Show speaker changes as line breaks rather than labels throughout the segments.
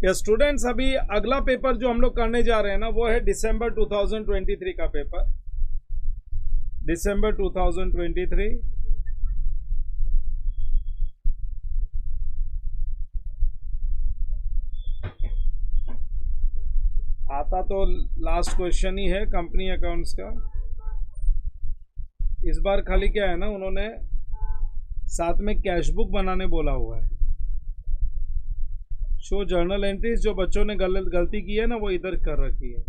या स्टूडेंट्स अभी अगला पेपर जो हम लोग करने जा रहे हैं ना वो है दिसंबर 2023 का पेपर, दिसंबर 2023। आता तो लास्ट क्वेश्चन ही है कंपनी अकाउंट्स का। इस बार खाली क्या है ना, उन्होंने साथ में कैश बुक बनाने बोला हुआ है। शो जर्नल एंट्रीज, जो बच्चों ने गलती की है ना वो इधर कर रखी है।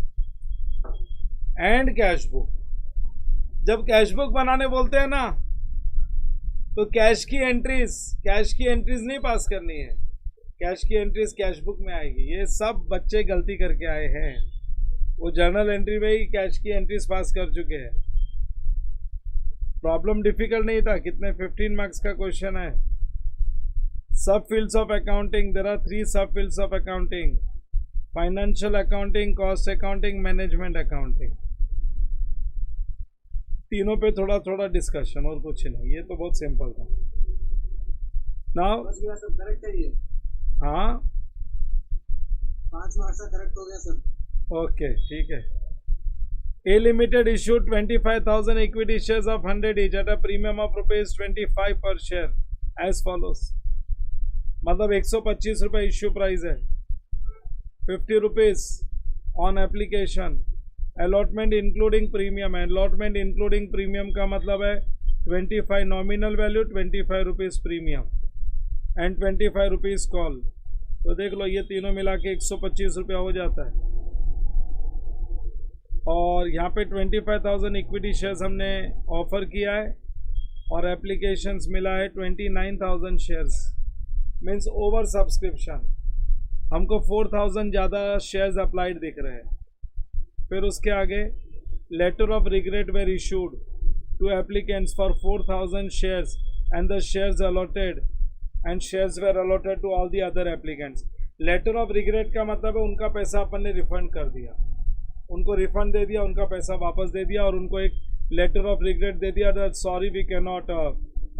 एंड कैश बुक, जब कैश बुक बनाने बोलते हैं ना तो कैश की एंट्रीज नहीं पास करनी है, कैश की एंट्रीज कैश बुक में आएगी। ये सब बच्चे गलती करके आए हैं, वो जर्नल एंट्री में ही कैश की एंट्रीज पास कर चुके हैं। प्रॉब्लम डिफिकल्ट नहीं था, कितने 15 मार्क्स का क्वेश्चन है। Sub fields of accounting, there are 3 sub fields of accounting, financial accounting, cost accounting, management accounting. तीनों पे थोड़ा थोड़ा डिस्कशन और कुछ नहीं, ये तो बहुत सिंपल था। नाउ हाँ
5 मार्क्स का करेक्ट हो गया सर।
ओके ठीक है। A Limited issued 25,000 equity shares of 100 each at a premium of ₹25 per share as follows। मतलब 125 रुपये इश्यू प्राइस है, 50 rupees on application. Allotment including premium, allotment including premium का मतलब है 25 nominal value, 25 rupees premium and 25 rupees call. तो देख लो ये तीनों मिला के 125 रुपया हो जाता है। और यहाँ पे 25,000 इक्विटी शेयर्स हमने ऑफर किया है और एप्लीकेशंस मिला है 29,000 शेयर्स, मीन्स ओवर सब्सक्रिप्शन। हमको 4,000 ज़्यादा शेयर्स अप्लाइड दिख रहे हैं। फिर उसके आगे letter of regret were issued to applicants for 4,000 shares and the shares allotted and shares were allotted to all the other applicants. Letter of regret का मतलब है उनका पैसा अपन ने रिफंड कर दिया, उनको रिफंड दे दिया, उनका पैसा वापस दे दिया और उनको एक लेटर ऑफ रिग्रेट दे दिया that sorry we can not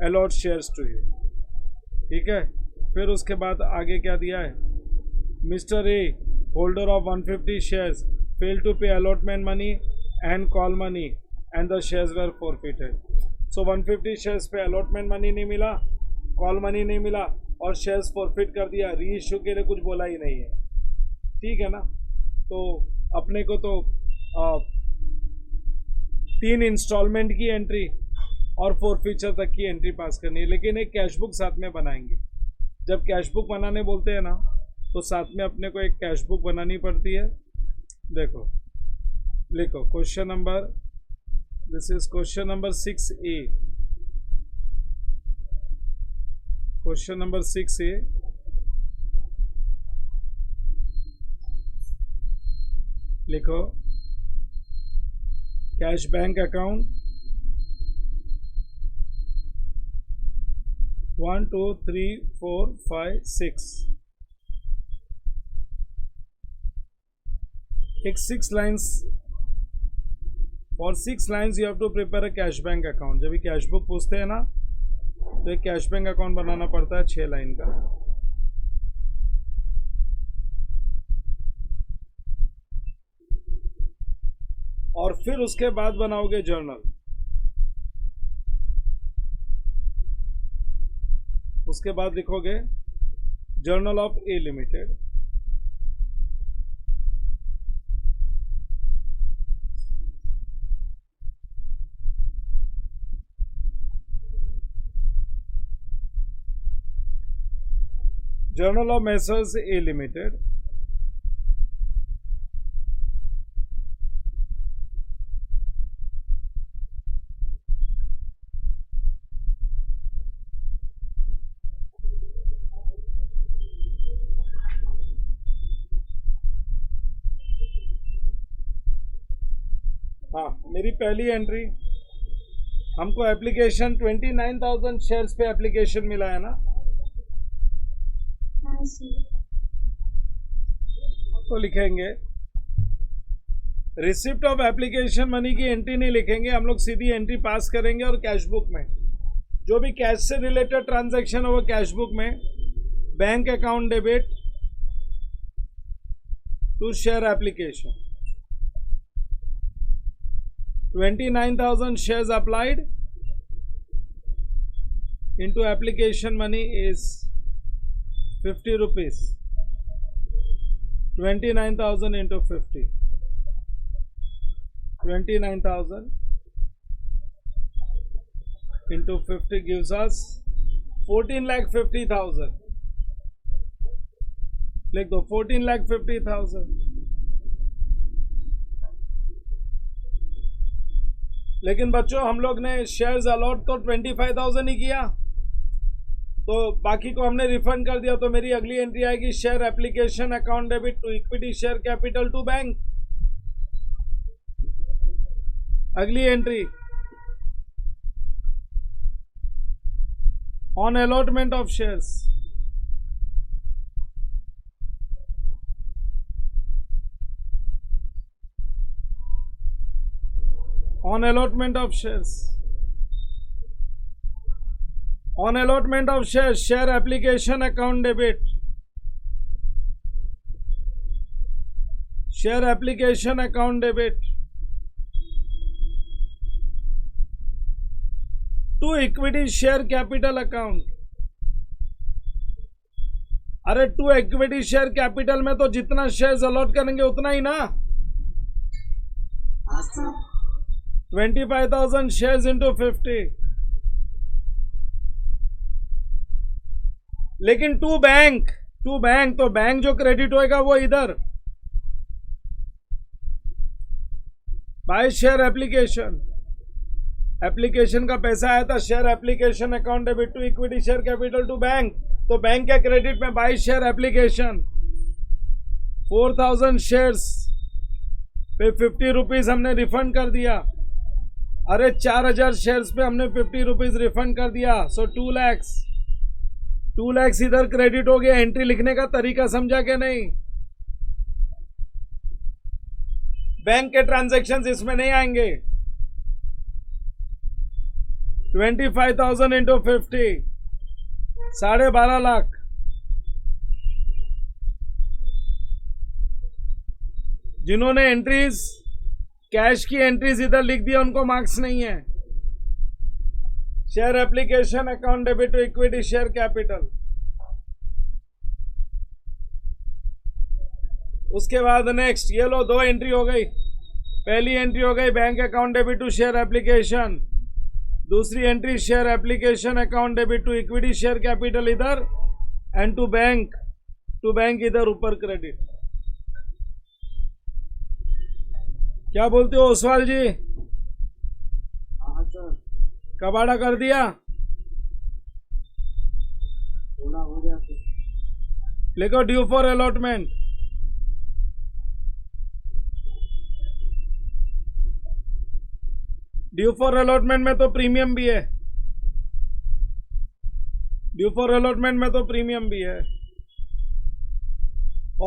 allot shares to you. ठीक है। फिर उसके बाद आगे क्या दिया है, mister A holder of 150 shares fail to pay allotment money and call money and the shares were forfeited. So 150 shares pay allotment money नहीं मिला, कॉल मनी नहीं मिला और शेयर्स फॉरफिट कर दिया। री इशू के लिए कुछ बोला ही नहीं है। ठीक है ना। तो अपने को तो 3 इंस्टॉलमेंट की एंट्री और फॉरफिचर तक की एंट्री पास करनी है, लेकिन एक कैश बुक साथ में बनाएंगे। जब कैश बुक बनाने बोलते हैं ना तो साथ में अपने को एक कैश बुक बनानी पड़ती है। देखो लिखो question number, this is question number 6A। Question number 6A, लिखो कैश बैंक अकाउंट 1 2 3 4 5 6। एक 6 lines, for 6 lines you have to prepare a cash bank account. जब भी कैश बुक पूछते हैं ना तो एक कैश बैंक अकाउंट बनाना पड़ता है 6 लाइन का। और फिर उसके बाद बनाओगे जर्नल। उसके बाद लिखोगे journal of A limited. Journal of messrs A limited. हाँ मेरी पहली एंट्री, हमको एप्लीकेशन 29,000 शेयर्स पे एप्लीकेशन मिला है ना। तो लिखेंगे रिसिप्ट ऑफ एप्लीकेशन मनी की एंट्री नहीं लिखेंगे, हम लोग सीधी एंट्री पास करेंगे और कैश बुक में जो भी कैश से रिलेटेड ट्रांजैक्शन हो वो कैश बुक में। Bank account debit to share application. 29,000 shares applied into application money is 50 rupees. 29,000 into 50. 29,000 into 50 gives us 14,50,000. लिख दो 14,50,000. लेकिन बच्चों हम लोग ने शेयर्स अलॉट तो 25,000 ही किया, तो बाकी को हमने रिफंड कर दिया. तो मेरी अगली एंट्री आएगी share application account debit to equity share capital to bank. अगली entry on allotment of shares. On allotment of shares. On allotment of shares, share application account debit. Share application account debit to equity share capital account. अरे to equity share capital में तो जितना shares allot करेंगे उतना ही ना. 25,000 shares into 50. लेकिन to bank तो bank जो क्रेडिट होएगा वो इधर बाय शेयर एप्लीकेशन का पैसा आया था share application account debit to equity share capital to bank. तो बैंक के क्रेडिट में बाय शेयर एप्लीकेशन 4,000 शेयर्स पे 50 रुपीज हमने रिफंड कर दिया. अरे 4,000 शेयर्स पे हमने 50 रुपीज रिफंड कर दिया. सो 2 लाख इधर क्रेडिट हो गया. एंट्री लिखने का तरीका समझा के नहीं. बैंक के ट्रांजैक्शंस इसमें नहीं आएंगे. 25,000 इंटू 50 12.5 लाख. जिन्होंने एंट्रीज कैश की एंट्रीज इधर लिख दिया उनको मार्क्स नहीं है. Share application account debit to equity share capital. उसके बाद नेक्स्ट ये लो 2 एंट्री हो गई. पहली एंट्री हो गई bank account debit to share application. दूसरी entry share application account debit to equity share capital इधर एंड टू बैंक इधर ऊपर क्रेडिट. क्या बोलते हो ओसवाल जी?
हाँ सर.
कबाड़ा कर दिया?
थोड़ा हो गया सर.
लिखो due for allotment. Due for allotment में तो प्रीमियम भी है. ड्यू फॉर अलॉटमेंट में तो प्रीमियम भी है.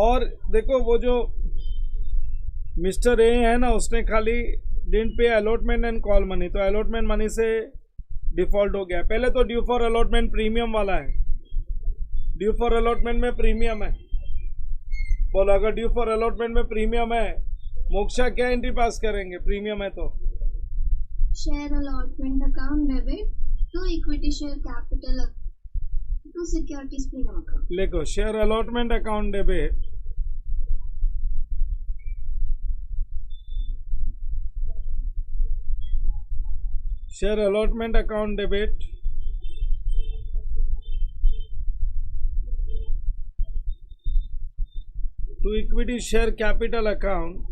और देखो वो जो मिस्टर ए है ना उसने खाली डिडंट पे अलॉटमेंट एंड कॉल मनी, तो अलॉटमेंट मनी से डिफॉल्ट हो गया. पहले तो ड्यू फॉर अलॉटमेंट प्रीमियम वाला है. ड्यू फॉर अलॉटमेंट में प्रीमियम है. बोलो अगर ड्यू फॉर अलॉटमेंट में प्रीमियम है मोक्षा क्या एंट्री पास करेंगे? प्रीमियम है तो
share allotment account debit to equity share capital to securities premium account.
लिखो share allotment account debit share allotment account debit to equity share capital account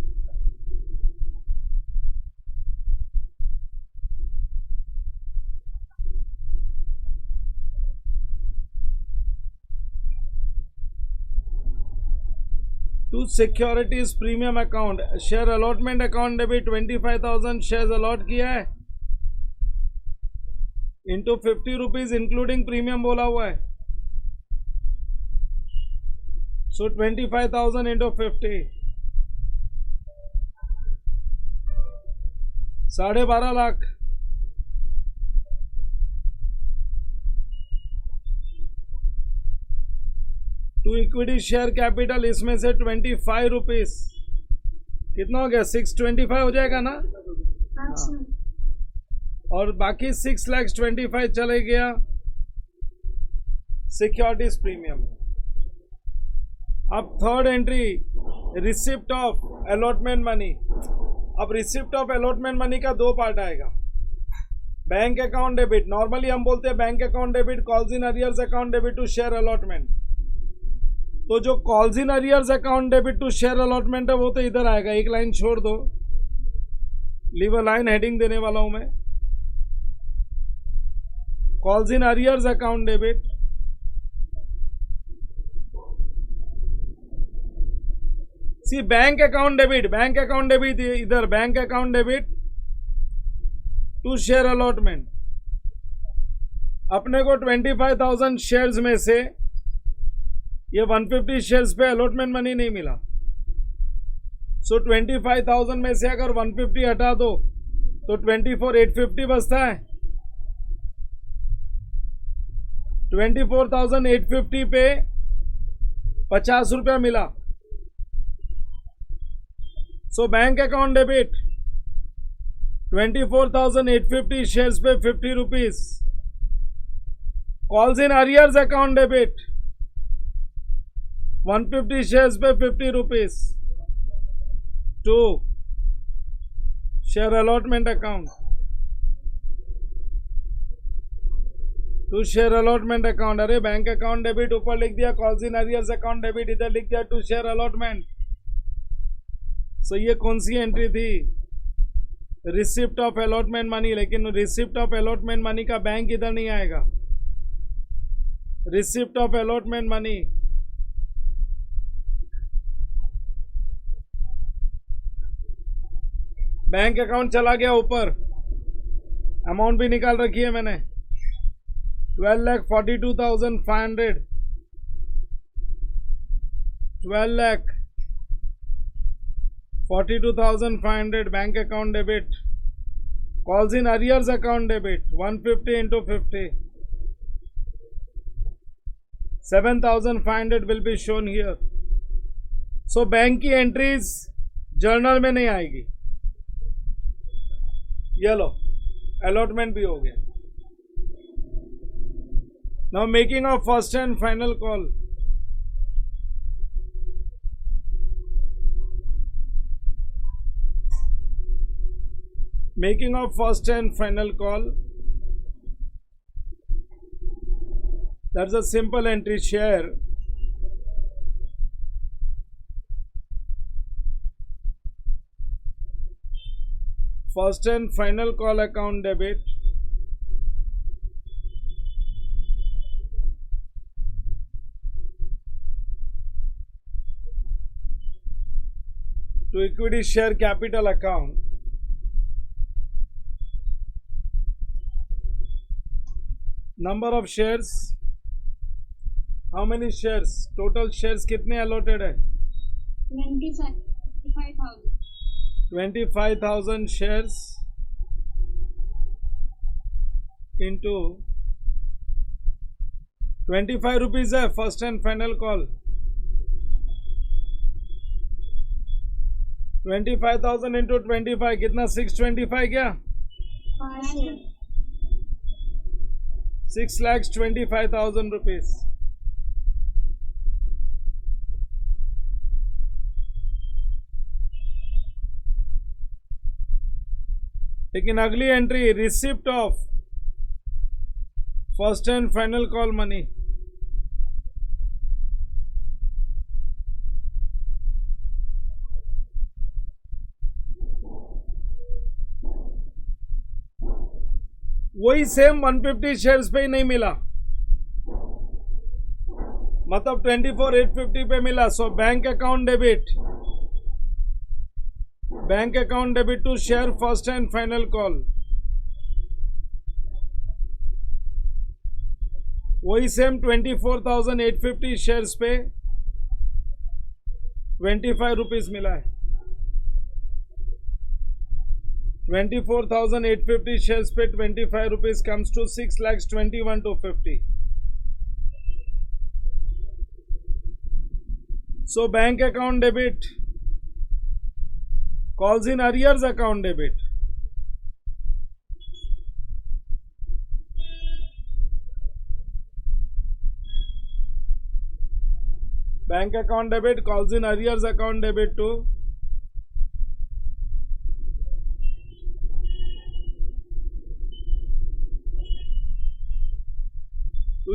to securities premium account. Share allotment account debit 25,000 shares allot किया है into 50 rupees including premium बोला हुआ है. So 25,000 into 50 12.5 lakh. To equity share capital, इसमें से 25 rupees कितना हो गया, 625 हो जाएगा ना,
हाँ सर।
और बाकी 6,25,000 चले गया सिक्योरिटीज प्रीमियम। अब third entry, receipt of allotment money. अब रिसिप्ट ऑफ अलॉटमेंट मनी का दो पार्ट आएगा, बैंक अकाउंट डेबिट, नॉर्मली हम बोलते हैं bank account debit, calls in arrears account debit to share allotment. तो जो calls in arrears account debit to share allotment है वो तो इधर आएगा, एक लाइन छोड़ दो, लीव अ लाइन हेडिंग देने वाला हूं मैं। Calls in arrears account debit, see bank account debit इधर, bank account debit to share allotment. अपने को 25,000 शेयर्स में से ये 150 शेयर्स पे अलॉटमेंट मनी नहीं मिला, सो 25,000 में से अगर 150 हटा दो तो 24,850 बचता है। 24,850 पे 50 रुपया मिला, so bank account debit 24,850 shares पे 50 rupees. Calls in arrears account debit 150 shares पे 50 rupees to share allotment account, to share allotment account. अरे बैंक अकाउंट डेबिट ऊपर लिख दिया, calls in arrears account debit इधर लिख दिया टू शेयर अलॉटमेंट। सो ये कौन सी एंट्री थी, रिसिप्ट ऑफ अलॉटमेंट मनी। लेकिन रिसिप्ट ऑफ अलॉटमेंट मनी का बैंक इधर नहीं आएगा, receipt of allotment money bank account चला गया ऊपर, अमाउंट भी निकाल रखी है मैंने, 12,42,500, 12,42,500 bank account debit. Calls in arrears account debit 150 into 50, 7,500 will be shown here. So bank की एंट्रीज जर्नल में नहीं आएगी। ये लो, अलॉटमेंट भी हो गया। Now making of first and final call. Making of first and final call. That's a simple entry, share first and final call account debit to equity share capital account. Number of shares, how many shares, total shares कितने allotted है, 25,000 shares into 25 rupees है first and final call. 25,000 into 25 कितना, 625 क्या, 6,25,000 rupees. लेकिन अगली entry, receipt of first and final call money. वही same 150 shares पे ही नहीं मिला, मतलब 24,850 पे मिला। So bank account debit to share first and final call. वही सेम 24,850 शेयर्स पे 25 रुपीज मिला है। 24,850 shares पे 25 rupees comes to 6,21,250. So bank account debit calls in arrears account debit. Bank account debit calls in arrears account debit to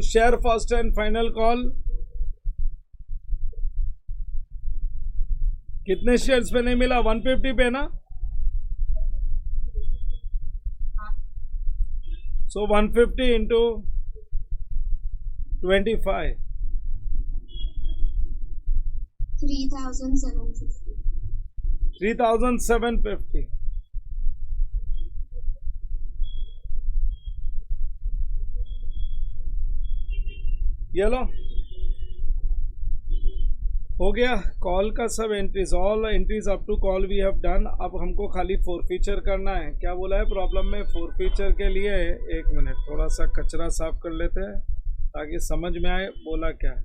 share first and final call. कितने shares पे नहीं मिला? 150 पे ना. So 150 into 25.
3,750.
3,750. ये लो हो गया कॉल का सब entries, all entries up to call we have done. अब हमको खाली फॉरफीचर करना है. क्या बोला है प्रॉब्लम में? फॉरफीचर के लिए 1 मिनट थोड़ा सा कचरा साफ कर लेते हैं ताकि समझ में आए बोला क्या है.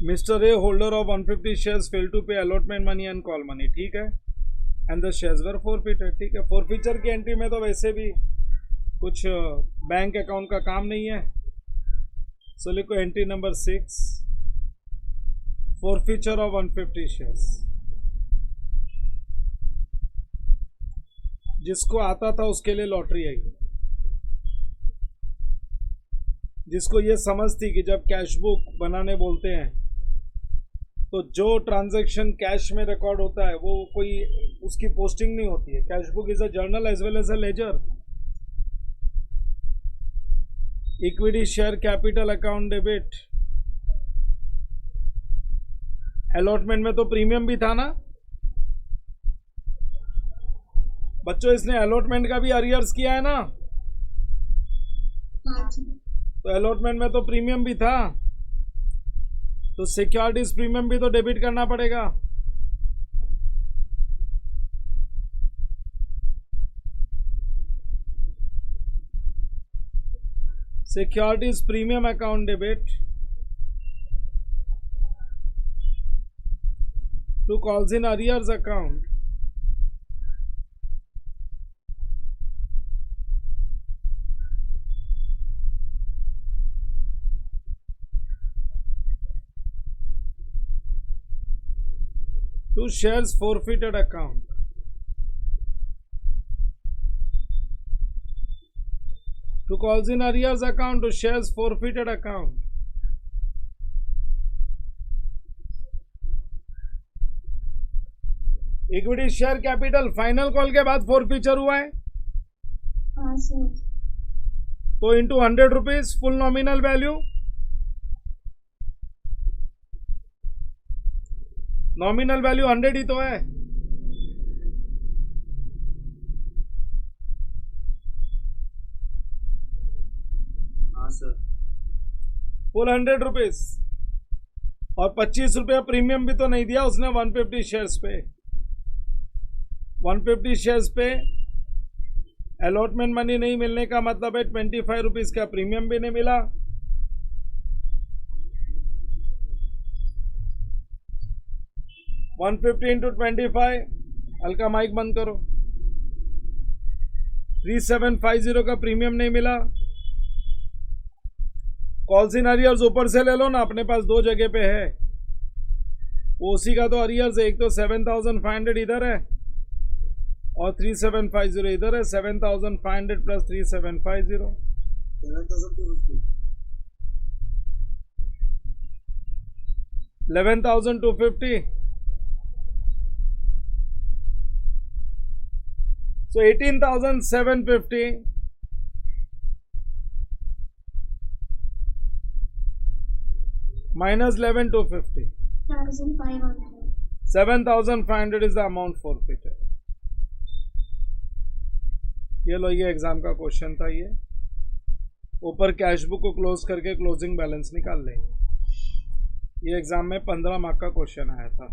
Mister A holder of 150 shares fail to pay allotment money and call money. ठीक है. And the shares were forfeited. ठीक है. फॉरफीचर की एंट्री में तो वैसे भी कुछ बैंक अकाउंट का काम नहीं है. सो लिखो entry number 6 forfeiture of 150 shares. जिसको आता था उसके लिए लॉटरी आई. जिसको ये समझ थी कि जब कैश बुक बनाने बोलते हैं तो जो ट्रांजैक्शन कैश में रिकॉर्ड होता है वो कोई उसकी पोस्टिंग नहीं होती है. Cash book is a journal as well as a ledger. Equity share capital account debit. Allotment में तो प्रीमियम भी था ना बच्चों. इसने अलॉटमेंट का भी अरियर्स किया है ना. तो अलॉटमेंट में तो प्रीमियम भी था तो सिक्योरिटीज प्रीमियम भी तो डेबिट करना पड़ेगा. Securities premium account debit to calls in arrears account. To shares forfeited account. To calls in arrears account to shares forfeited account. Equity share capital final call के बाद forfeiture हुआ है.
हाँ sir.
तो into 100 rupees full nominal value. Nominal value 100 ही तो है.
Sir
full 100 rupees और 25 रुपया प्रीमियम भी तो नहीं दिया उसने 150 शेयर्स पे. 150 शेयर्स पे अलॉटमेंट मनी नहीं मिलने का मतलब है 25 रुपीज का प्रीमियम भी नहीं मिला. $150 into 25. हल्का माइक बंद करो. 3750 का प्रीमियम नहीं मिला. कॉल्स इन अरियर्स ऊपर से ले लो ना, अपने पास 2 जगह पे है. वो उसी का तो अरियर्स है. एक तो 7500 इधर है और 3750 इधर है. 7500 plus 3750 11,250. So 18,750 minus 11,250.
1,500.
7,500 is the amount forfeited. ये लो, ये एग्जाम का क्वेश्चन था. ये ऊपर कैश बुक को क्लोज करके क्लोजिंग बैलेंस निकाल लेंगे. ये एग्जाम में 15 मार्क का क्वेश्चन आया था.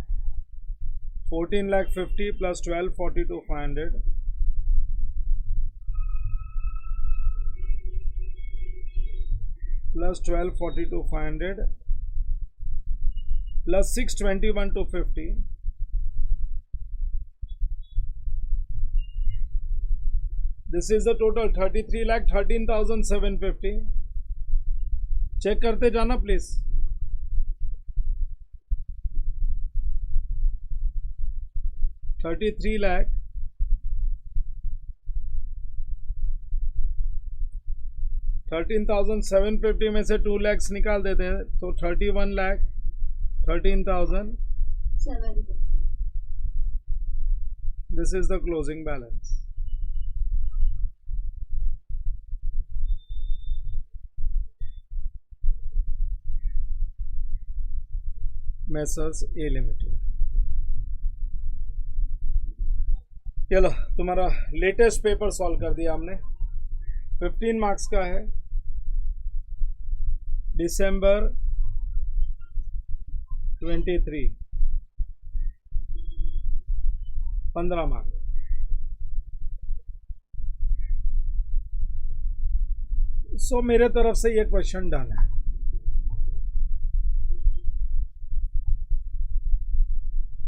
14,50,000 plus 12,42,500 plus 1242,500 plus 621,250 this is the total 33,13,750 check करते जाना प्लीज 33 लाख 13,750 में से 2 lakhs निकाल देते हैं तो 31,13,000
7.
this is the closing balance. Messrs A Limited. चलो तुम्हारा लेटेस्ट पेपर सॉल्व कर दिया हमने 15 मार्क्स का है दिसंबर 23 15 मार्क सो मेरे तरफ से ये क्वेश्चन डन है